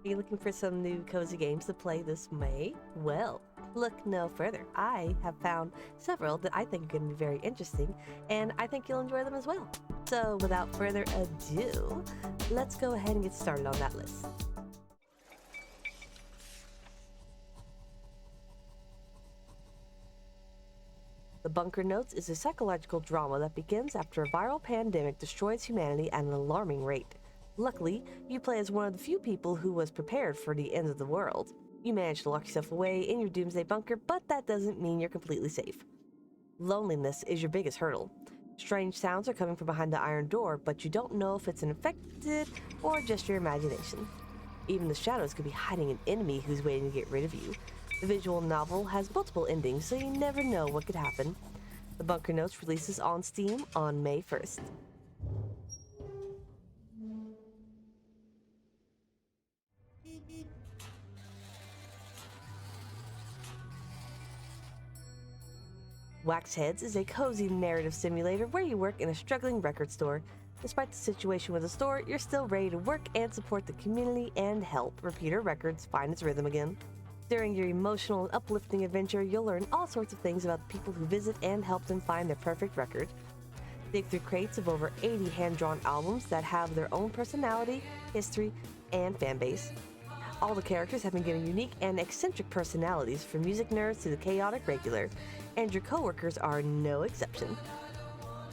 Are you looking for some new cozy games to play this May? Well, look no further. I have found several that I think are going to be very interesting, and I think you'll enjoy them as well. So without further ado, let's go ahead and get started on that list. The Bunker Notes is a psychological drama that begins after a viral pandemic destroys humanity at an alarming rate. Luckily, you play as one of the few people who was prepared for the end of the world. You manage to lock yourself away in your doomsday bunker, but that doesn't mean you're completely safe. Loneliness is your biggest hurdle. Strange sounds are coming from behind the iron door, but you don't know if it's an infected or just your imagination. Even the shadows could be hiding an enemy who's waiting to get rid of you. The visual novel has multiple endings, so you never know what could happen. The Bunker Notes releases on Steam on May 1st. Waxheads is a cozy narrative simulator where you work in a struggling record store. Despite the situation with the store, you're still ready to work and support the community and help Repeater Records find its rhythm again. During your emotional and uplifting adventure, you'll learn all sorts of things about the people who visit and help them find their perfect record. Dig through crates of over 80 hand-drawn albums that have their own personality, history, and fan base. All the characters have been given unique and eccentric personalities, from music nerds to the chaotic regular, and your coworkers are no exception.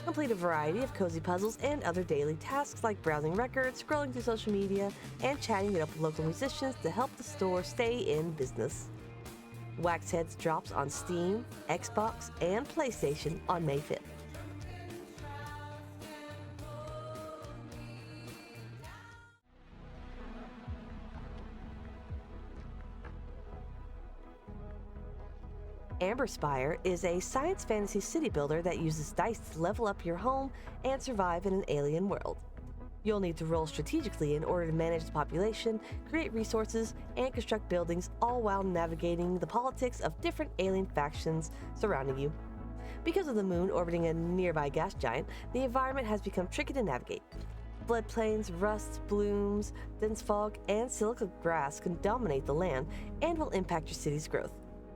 Complete a variety of cozy puzzles and other daily tasks like browsing records, scrolling through social media, and chatting it up with local musicians to help the store stay in business. Waxheads drops on Steam, Xbox, and PlayStation on May 5th. Amberspire is a science fantasy city builder that uses dice to level up your home and survive in an alien world. You'll need to roll strategically in order to manage the population, create resources, and construct buildings, all while navigating the politics of different alien factions surrounding you. Because of the moon orbiting a nearby gas giant, the environment has become tricky to navigate. Floodplains, rust, blooms, dense fog, and silica grass can dominate the land and will impact your city's growth.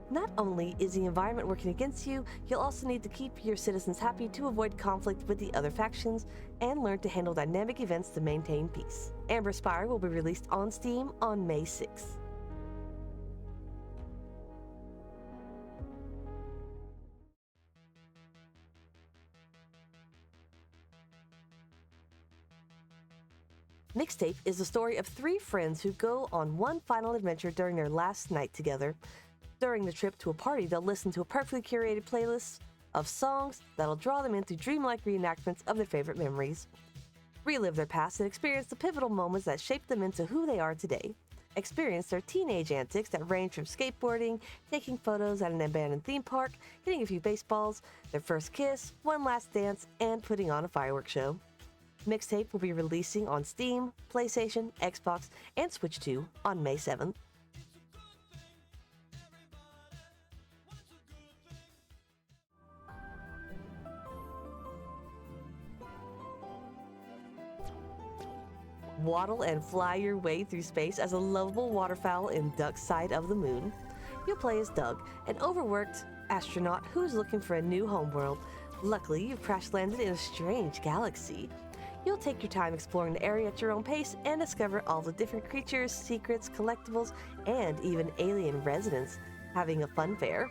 Not only is the environment working against you, you'll also need to keep your citizens happy to avoid conflict with the other factions and learn to handle dynamic events to maintain peace. Amberspire will be released on Steam on May 6th. Mixtape is the story of three friends who go on one final adventure during their last night together. During the trip to a party, they'll listen to a perfectly curated playlist of songs that'll draw them into dreamlike reenactments of their favorite memories. Relive their past and experience the pivotal moments that shaped them into who they are today. Experience their teenage antics that range from skateboarding, taking photos at an abandoned theme park, hitting a few baseballs, their first kiss, one last dance, and putting on a fireworks show. Mixtape will be releasing on Steam, PlayStation, Xbox, and Switch 2 on May 7th. Waddle and fly your way through space as a lovable waterfowl in Duck's Side of the Moon. You'll play as Doug, an overworked astronaut who's looking for a new homeworld. Luckily, you've crash-landed in a strange galaxy. You'll take your time exploring the area at your own pace and discover all the different creatures, secrets, collectibles, and even alien residents, having a fun fair.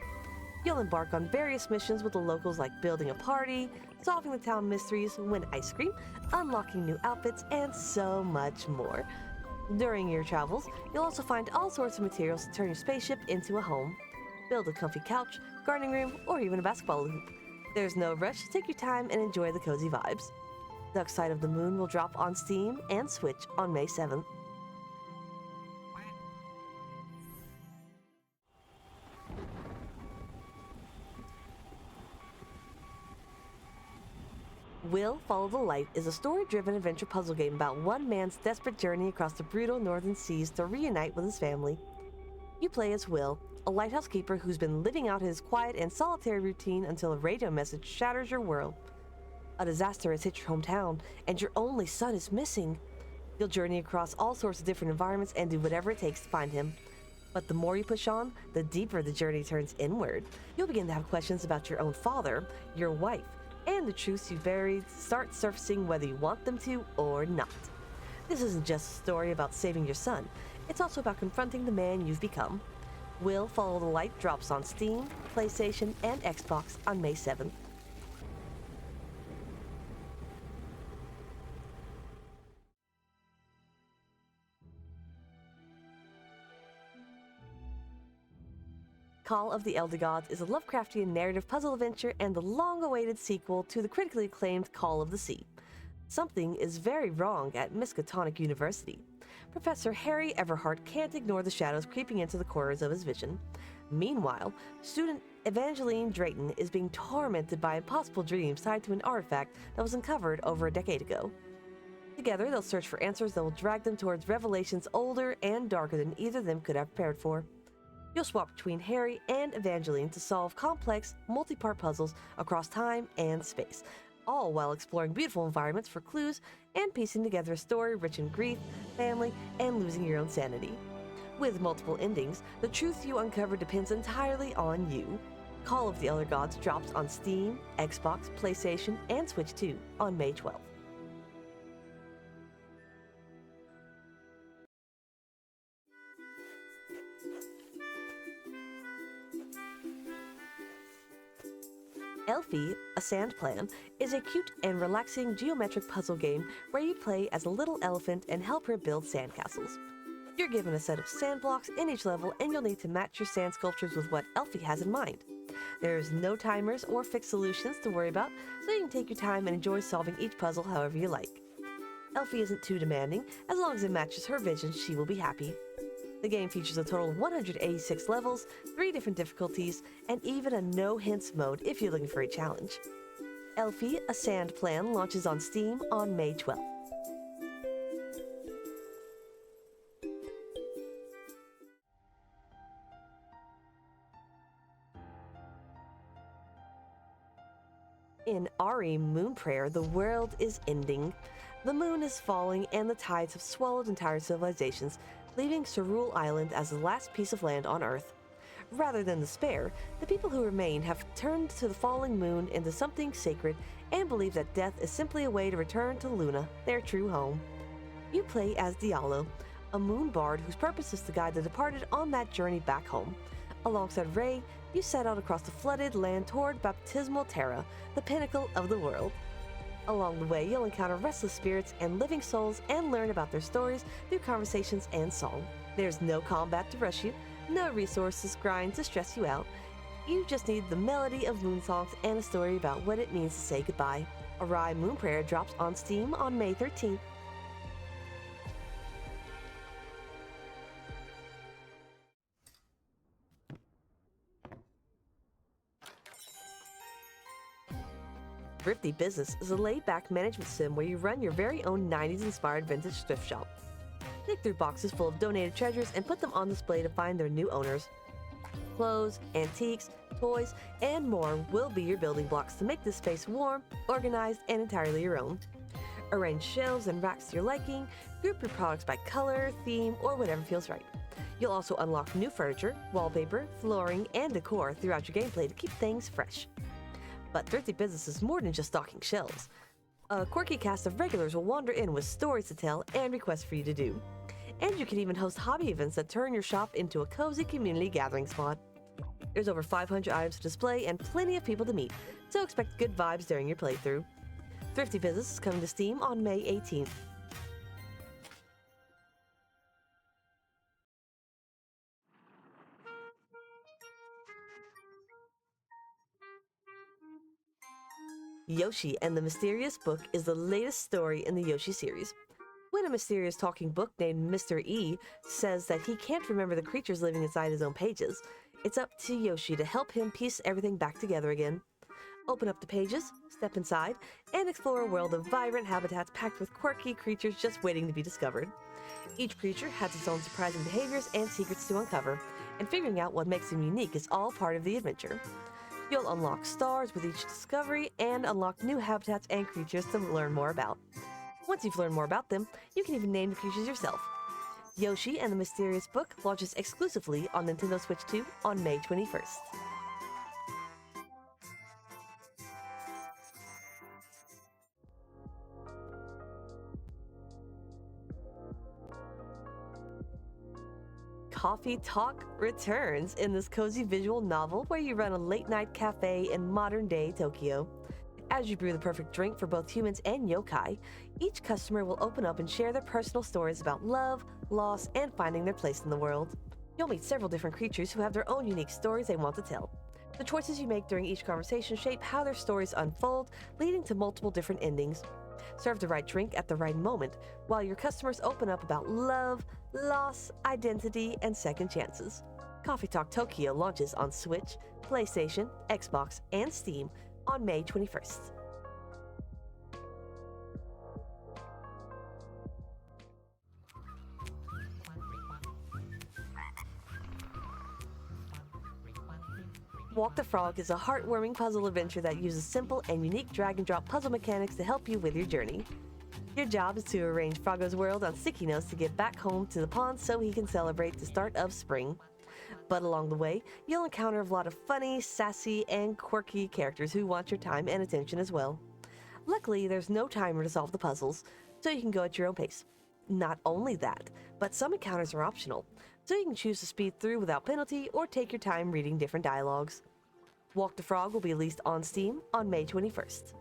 You'll embark on various missions with the locals, like building a party, solving the town mysteries, win ice cream, unlocking new outfits, and so much more. During your travels, you'll also find all sorts of materials to turn your spaceship into a home. Build a comfy couch, gardening room, or even a basketball hoop. There's no rush, so take your time and enjoy the cozy vibes. Duck Side of the Moon will drop on Steam and Switch on May 7th. Will Follow the Light is a story-driven adventure puzzle game about one man's desperate journey across the brutal northern seas to reunite with his family. You play as Will, a lighthouse keeper who's been living out his quiet and solitary routine until a radio message shatters your world. A disaster has hit your hometown, and your only son is missing. You'll journey across all sorts of different environments and do whatever it takes to find him. But the more you push on, the deeper the journey turns inward. You'll begin to have questions about your own father, your wife, and the truths you buried start surfacing whether you want them to or not. This isn't just a story about saving your son, it's also about confronting the man you've become. Will Follow the Light drops on Steam, PlayStation, and Xbox on May 7th. Call of the Elder Gods is a Lovecraftian narrative puzzle adventure and the long-awaited sequel to the critically acclaimed Call of the Sea. Something is very wrong at Miskatonic University. Professor Harry Everhart can't ignore the shadows creeping into the corners of his vision. Meanwhile, student Evangeline Drayton is being tormented by impossible dreams tied to an artifact that was uncovered over a decade ago. Together, they'll search for answers that will drag them towards revelations older and darker than either of them could have prepared for. You'll swap between Harry and Evangeline to solve complex, multi-part puzzles across time and space, all while exploring beautiful environments for clues and piecing together a story rich in grief, family, and losing your own sanity. With multiple endings, the truth you uncover depends entirely on you. Call of the Elder Gods drops on Steam, Xbox, PlayStation, and Switch 2 on May 12th. Elfie, a Sand Plan, is a cute and relaxing geometric puzzle game where you play as a little elephant and help her build sandcastles. You're given a set of sand blocks in each level and you'll need to match your sand sculptures with what Elfie has in mind. There's no timers or fixed solutions to worry about, so you can take your time and enjoy solving each puzzle however you like. Elfie isn't too demanding. As long as it matches her vision, she will be happy. The game features a total of 186 levels, 3 different difficulties, and even a no-hints mode if you're looking for a challenge. Elfie, a Sand Plan launches on Steam on May 12th. In Arie, Moonprayer, the world is ending. The moon is falling and the tides have swallowed entire civilizations, leaving Cerule Island as the last piece of land on Earth. Rather than despair, the people who remain have turned to the falling moon into something sacred and believe that death is simply a way to return to Luna, their true home. You play as Diallo, a moon bard whose purpose is to guide the departed on that journey back home. Alongside Ray, you set out across the flooded land toward Baptismal Terra, the pinnacle of the world. Along the way, you'll encounter restless spirits and living souls and learn about their stories through conversations and song. There's no combat to rush you, no resources grind to stress you out. You just need the melody of moon songs and a story about what it means to say goodbye. Arie Moonprayer drops on Steam on May 13th. Thrifty Business is a laid-back management sim where you run your very own 90s-inspired vintage thrift shop. Dig through boxes full of donated treasures and put them on display to find their new owners. Clothes, antiques, toys, and more will be your building blocks to make this space warm, organized, and entirely your own. Arrange shelves and racks to your liking, group your products by color, theme, or whatever feels right. You'll also unlock new furniture, wallpaper, flooring, and decor throughout your gameplay to keep things fresh. But Thrifty Business is more than just stocking shelves. A quirky cast of regulars will wander in with stories to tell and requests for you to do. And you can even host hobby events that turn your shop into a cozy community gathering spot. There's over 500 items to display and plenty of people to meet, so expect good vibes during your playthrough. Thrifty Business is coming to Steam on May 18th. Yoshi and the Mysterious Book is the latest story in the Yoshi series. When a mysterious talking book named Mr. E says that he can't remember the creatures living inside his own pages, it's up to Yoshi to help him piece everything back together again. Open up the pages, step inside, and explore a world of vibrant habitats packed with quirky creatures just waiting to be discovered. Each creature has its own surprising behaviors and secrets to uncover, and figuring out what makes them unique is all part of the adventure. You'll unlock stars with each discovery and unlock new habitats and creatures to learn more about. Once you've learned more about them, you can even name the creatures yourself. Yoshi and the Mysterious Book launches exclusively on Nintendo Switch 2 on May 21st. Coffee Talk returns in this cozy visual novel where you run a late-night cafe in modern-day Tokyo. As you brew the perfect drink for both humans and yokai, each customer will open up and share their personal stories about love, loss, and finding their place in the world. You'll meet several different creatures who have their own unique stories they want to tell. The choices you make during each conversation shape how their stories unfold, leading to multiple different endings. Serve the right drink at the right moment, while your customers open up about love, loss, identity, and second chances. Coffee Talk Tokyo launches on Switch, PlayStation, Xbox, and Steam on May 21st. Walk the Frog is a heartwarming puzzle adventure that uses simple and unique drag-and-drop puzzle mechanics to help you with your journey. Your job is to arrange Froggo's world on sticky notes to get back home to the pond so he can celebrate the start of spring. But along the way, you'll encounter a lot of funny, sassy, and quirky characters who want your time and attention as well. Luckily, there's no timer to solve the puzzles, so you can go at your own pace. Not only that, but some encounters are optional, so you can choose to speed through without penalty or take your time reading different dialogues. Walk the Frog will be released on Steam on May 21st.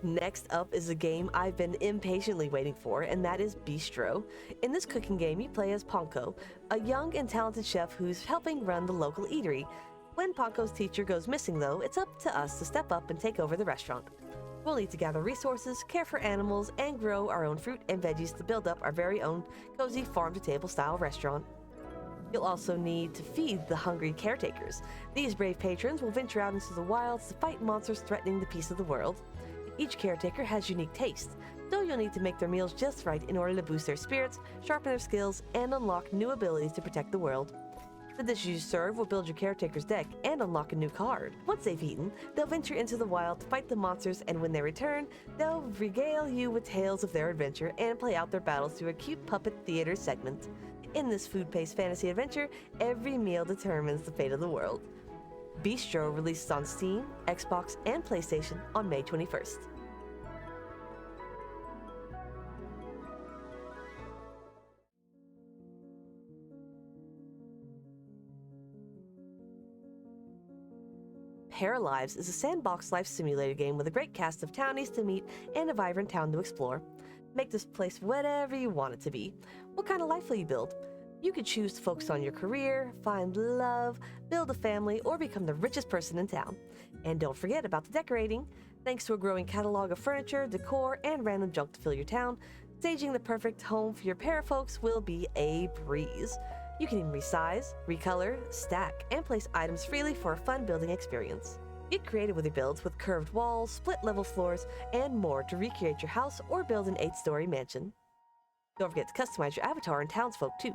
Next up is a game I've been impatiently waiting for, and that is Beastro. In this cooking game, you play as Ponko, a young and talented chef who's helping run the local eatery. When Ponko's teacher goes missing, though, it's up to us to step up and take over the restaurant. We'll need to gather resources, care for animals, and grow our own fruit and veggies to build up our very own cozy farm-to-table style restaurant. You'll also need to feed the hungry caretakers. These brave patrons will venture out into the wilds to fight monsters threatening the peace of the world. Each caretaker has unique tastes, so you'll need to make their meals just right in order to boost their spirits, sharpen their skills, and unlock new abilities to protect the world. The dishes you serve will build your caretaker's deck and unlock a new card. Once they've eaten, they'll venture into the wild to fight the monsters, and when they return, they'll regale you with tales of their adventure and play out their battles through a cute puppet theater segment. In this food-paced fantasy adventure, every meal determines the fate of the world. Beastro releases on Steam, Xbox, and PlayStation on May 21st. Paralives is a sandbox life simulator game with a great cast of townies to meet and a vibrant town to explore. Make this place whatever you want it to be. What kind of life will you build? You could choose to focus on your career, find love, build a family, or become the richest person in town. And don't forget about the decorating. Thanks to a growing catalog of furniture, decor, and random junk to fill your town, staging the perfect home for your parafolks will be a breeze. You can even resize, recolor, stack, and place items freely for a fun building experience. Get creative with your builds with curved walls, split-level floors, and more to recreate your house or build an 8-story mansion. Don't forget to customize your avatar and townsfolk too.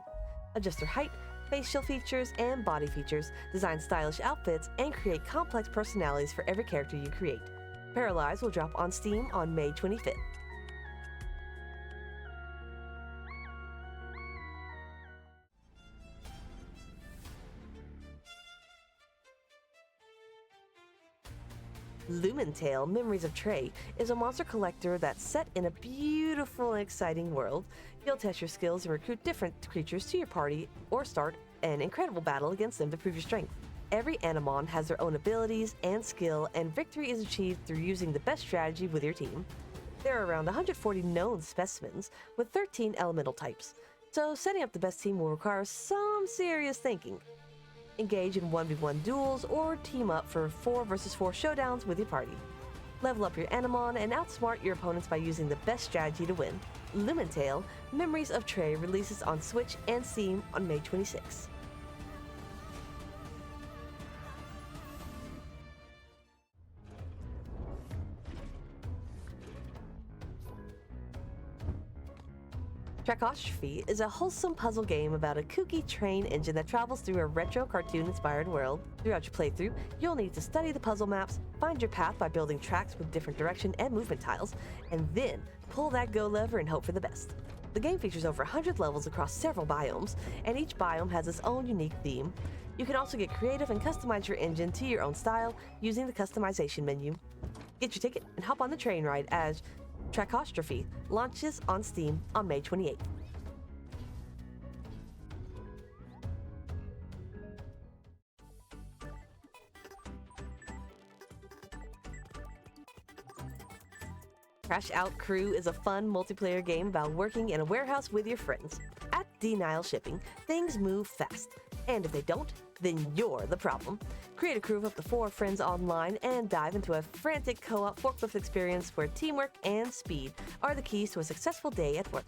Adjust their height, facial features, and body features, design stylish outfits, and create complex personalities for every character you create. Paralives will drop on Steam on May 25th. Lumentale, Memories of Trey, is a monster collector that's set in a beautiful and exciting world. You'll test your skills and recruit different creatures to your party or start an incredible battle against them to prove your strength. Every Animon has their own abilities and skill, and victory is achieved through using the best strategy with your team. There are around 140 known specimens with 13 elemental types, so setting up the best team will require some serious thinking. Engage in 1v1 duels or team up for 4 vs 4 showdowns with your party. Level up your Animon and outsmart your opponents by using the best strategy to win. Lumentale, Memories of Trey releases on Switch and Steam on May 26. Trackastrophe is a wholesome puzzle game about a kooky train engine that travels through a retro cartoon-inspired world. Throughout your playthrough, you'll need to study the puzzle maps, find your path by building tracks with different direction and movement tiles, and then pull that go lever and hope for the best. The game features over 100 levels across several biomes, and each biome has its own unique theme. You can also get creative and customize your engine to your own style using the customization menu. Get your ticket and hop on the train ride as Trackastrophe launches on Steam on May 28th. Crashout Crew is a fun multiplayer game about working in a warehouse with your friends. At Denial Shipping, things move fast, and if they don't, then you're the problem. Create a crew of up to 4 friends online and dive into a frantic co-op forklift experience where teamwork and speed are the keys to a successful day at work.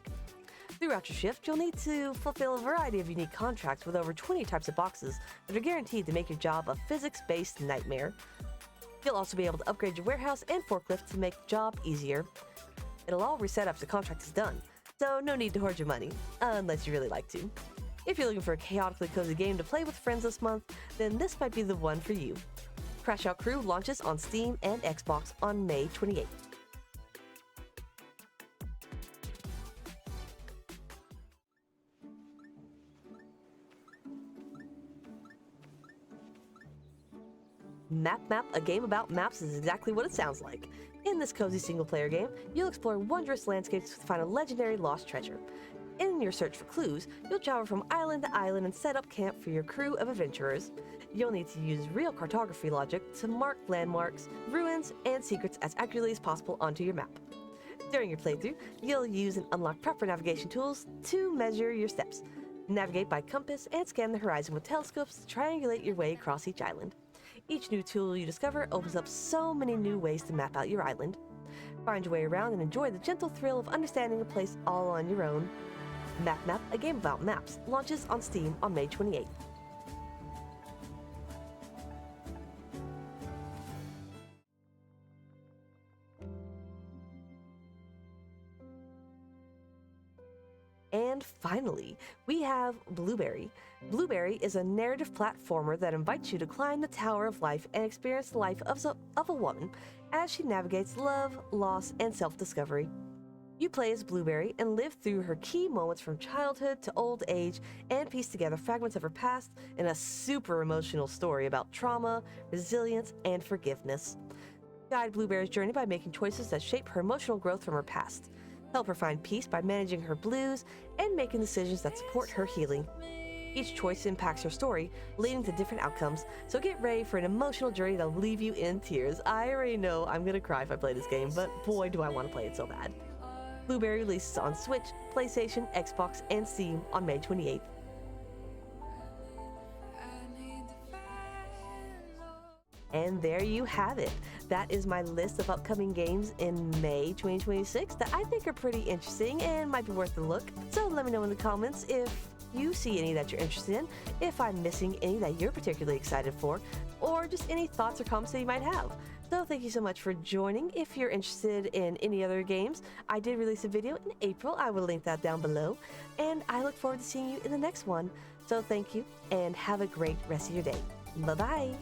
Throughout your shift, you'll need to fulfill a variety of unique contracts with over 20 types of boxes that are guaranteed to make your job a physics-based nightmare. You'll also be able to upgrade your warehouse and forklift to make the job easier. It'll all reset after the contract is done, so no need to hoard your money, unless you really like to. If you're looking for a chaotically cozy game to play with friends this month, then this might be the one for you. Crashout Crew launches on Steam and Xbox on May 28th. Map, a game about maps is exactly what it sounds like. In this cozy single-player game, you'll explore wondrous landscapes to find a legendary lost treasure. In your search for clues, you'll travel from island to island and set up camp for your crew of adventurers. You'll need to use real cartography logic to mark landmarks, ruins, and secrets as accurately as possible onto your map. During your playthrough, you'll use and unlock proper navigation tools to measure your steps. Navigate by compass and scan the horizon with telescopes to triangulate your way across each island. Each new tool you discover opens up so many new ways to map out your island. Find your way around and enjoy the gentle thrill of understanding a place all on your own. Map, a game about maps, launches on Steam on May 28th. And finally, we have Blueberry. Blueberry is a narrative platformer that invites you to climb the Tower of Life and experience the life of a woman as she navigates love, loss, and self-discovery. You play as Blueberry and live through her key moments from childhood to old age and piece together fragments of her past in a super emotional story about trauma, resilience, and forgiveness. Guide Blueberry's journey by making choices that shape her emotional growth from her past. Help her find peace by managing her blues and making decisions that support her healing. Each choice impacts her story, leading to different outcomes, so get ready for an emotional journey that'll leave you in tears. I already know I'm gonna cry if I play this game, but boy do I want to play it so bad. Blueberry releases on Switch, PlayStation, Xbox, and Steam on May 28th. And there you have it. That is my list of upcoming games in May 2026 that I think are pretty interesting and might be worth a look. So let me know in the comments if you see any that you're interested in, if I'm missing any that you're particularly excited for, or just any thoughts or comments that you might have. So thank you so much for joining. If you're interested in any other games, I did release a video in April. I will link that down below. And I look forward to seeing you in the next one. So thank you and have a great rest of your day. Bye-bye.